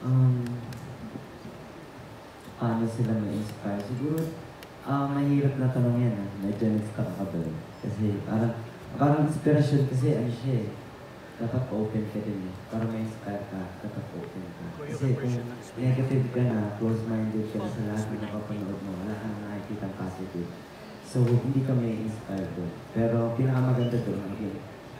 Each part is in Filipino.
Um, Paano sila ma-inspire? Siguro, mahirap na tanong yan. Medyo nag-stuck ka ba? Kasi parang inspirasyon kasi ano siya eh. Dapat open ka din eh. Para ma-inspire ka, dapat open ka. Kasi kung negative ka na, close-minded ka na sa lahat ng nakapanood mo, wala kang nakikita positive. So, hindi ka may inspire doon. Pero pinakamaganda doon,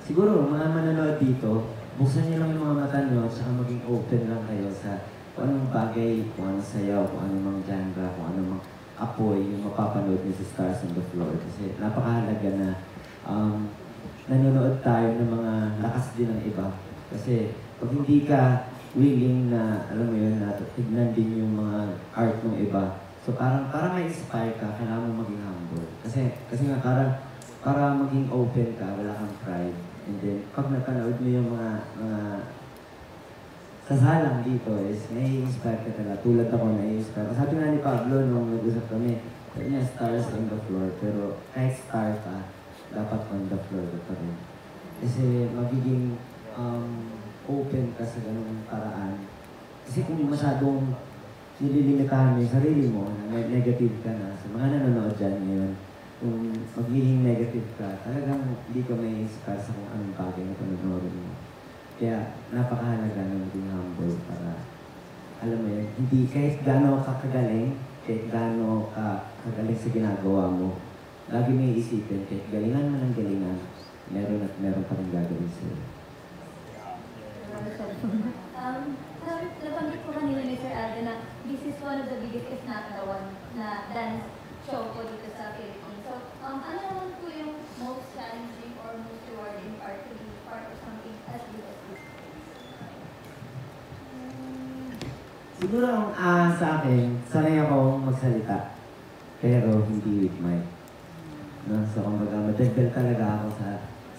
siguro, mga manonood dito, buksan niyo lang yung mga mata niyo, at saka maging open lang kayo sa kung anong bagay, kung anong sayaw, kung anong mga genre, kung anong mga apoy yung mapapanood niyo sa Stars on the Floor. Kasi napakahalaga na nanonood tayo ng mga lakas din ng iba. Kasi pag hindi ka willing na, alam mo yun, na tignan din yung mga art ng iba, so para ma-inspire ka, kailangan mo maging humble. Kasi nga para maging open ka, wala kang pride. And then, pag napanood mo yung mga sasalang dito is nai-inspire ka talaga. Tulad ako nai-inspire. Sabi nga ni Pablo nung nag-usap kami, sabi niya, stars on the floor. Pero kahit star ka, dapat on the floor ka pa rin. Kasi magiging open ka sa ganung paraan. Kasi kung masyadong nililimitahan mo yung sarili mo, negative ka na, sa mga nanonood dyan ngayon, kung magiging negative ka, talagang hindi ka may inspire sa kung anong bagay na panonoorin mo. Kaya napakahalaga na maging humble para, alam mo yun, hindi kahit gaano ka kagaling, kahit gaano ka kagaling sa ginagawa mo, lagi may isipin, kahit galingan mo ng galingan, meron at meron pa rin gagawin sa'yo. Nabanggit ko kanina ni Sir Alden na this is one of the biggest, if not the one, na dance show po dito sa Philippines. So, ano naman po yung most challenging or most rewarding part to be part of something as big as this? Siguro sa akin, sanay akong magsalita, pero hindi with mic. No? So, kumbaga, madagdag talaga ako sa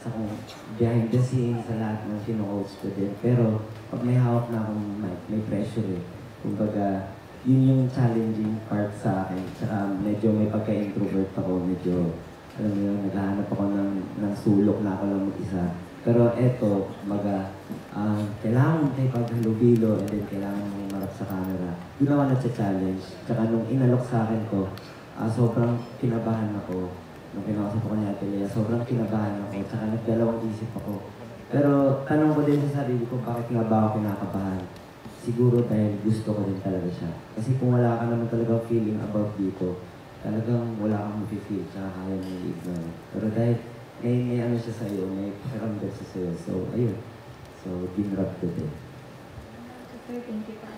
kung behind the scenes, sa lahat ng kino-coach ko din. Pero, pag may hawak na akong mic, may pressure eh. Kumbaga, yun yung challenging part sa akin. Tsaka medyo may pagka-introvert ako, medyo, alam mo yun, naghahanap ako ng sulok na ako lang mag-isa. Pero eto, kumbaga, kailangan tayo paghalubilo and then kailangan mong marap sa camera. Yun ako na-challenge. Tsaka nung inalok sa akin to, sobrang kinabahan ako. Nung kinakasap ko niya, Lea, sobrang kinabahan ako. Tsaka nagdalawang isip ako. Pero tanong ko din sa sarili ko, bakit nga ba ako kinakabahan? Siguro dahil gusto ko din talaga siya. Kasi kung wala ka naman talaga feeling about dito, talagang wala kang mag-feel, tsaka kaya mo i-ignore. Pero dahil may ano siya sa'yo, may pakiramdam siya sa'yo. So, ayun. So, ginrap ko din. Super, thank you pa.